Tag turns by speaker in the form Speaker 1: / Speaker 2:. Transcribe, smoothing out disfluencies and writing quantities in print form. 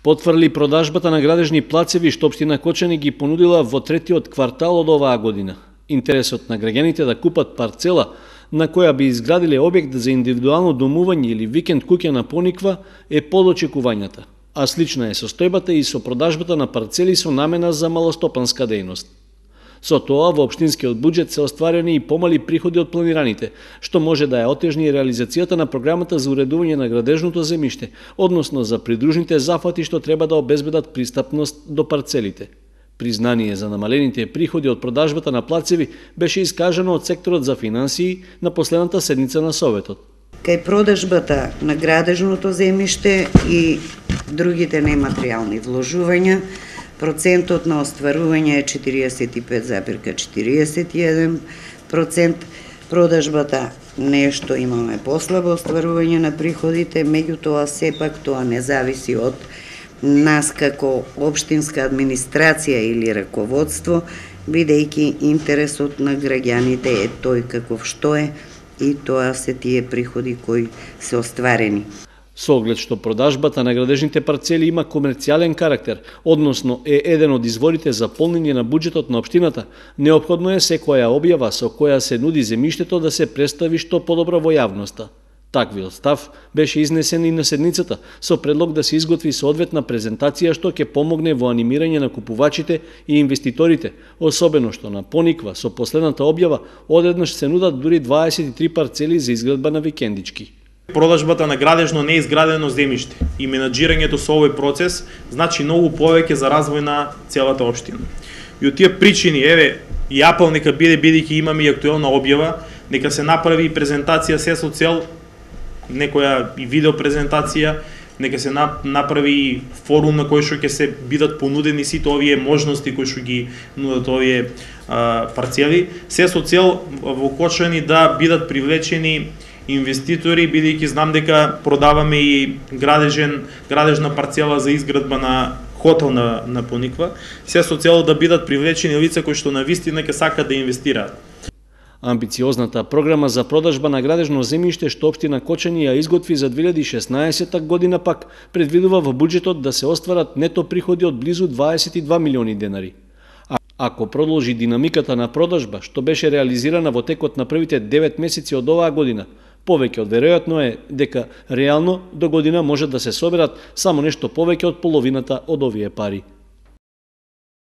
Speaker 1: Потврли продажбата на градежни плацеви што општина Кочани ги понудила во третиот квартал од оваа година. Интересот на граѓаните да купат парцела на која би изградиле објект за индивидуално домување или викенд куќа на Пониква е под очекувањата, а слична е состојбата и со продажбата на парцели со намена за малостопанска дејност. Со тоа во општинскиот буџет се остварени и помали приходи од планираните, што може да ја отежни реализацијата на програмата за уредување на градежното земјиште, односно за придружните зафати што треба да обезбедат пристапност до парцелите. Признание за намалените приходи од продажбата на плацеви беше искажано од секторот за финансии на последната седница на Советот.
Speaker 2: Кај продажбата на градежното земјиште и другите нематеријални вложувања, процентот на остварување е 45,41%, продажбата нешто имаме послабо остварување на приходите, меѓутоа сепак тоа не зависи од нас како општинска администрација или раководство, бидејќи интересот на граѓаните е тој каков што е и тоа се тие приходи кои се остварени.
Speaker 1: Со оглед што продажбата на градежните парцели има комерцијален карактер, односно е еден од изворите за полнење на буџетот на општината, неопходно е секоја објава со која се нуди земјиштето да се представи што подобро во јавноста. Таквиот став беше изнесен и на седницата, со предлог да се изготви соодветна презентација што ќе помогне во анимирање на купувачите и инвеститорите, особено што на Пониква со последната објава одеднаш се нудат дури 23 парцели за изградба на викендички.
Speaker 3: Продажбата на градежно неизградено земјиште и менаџирањето со овој процес значи многу повеќе за развој на целата општина. И од тие причини, еве, и апел нека биде, бидејќи имаме и актуелна објава, нека се направи и презентација се со цел некоја и видео презентација, нека се направи и форум на кој што ќе се бидат понудени сите овие можности кои што ги нудат овие парцели, се со цел во Кочани да бидат привлечени инвеститори, бидејќи знам дека продаваме и градежна парцела за изградба на хотел на Пониква, се со цел да бидат привлечени лица кои што навистина ќе сакаат да инвестираат.
Speaker 1: Амбициозната програма за продажба на градежно земјиште што општина Кочани ја изготви за 2016 година пак предвидува во буџетот да се остварат нето приходи од близу 22 милиони денари. Ако продолжи динамиката на продажба што беше реализирана во текот на првите 9 месеци од оваа година, повеќе од веројатно е дека реално до година може да се соберат само нешто повеќе од половината од овие пари.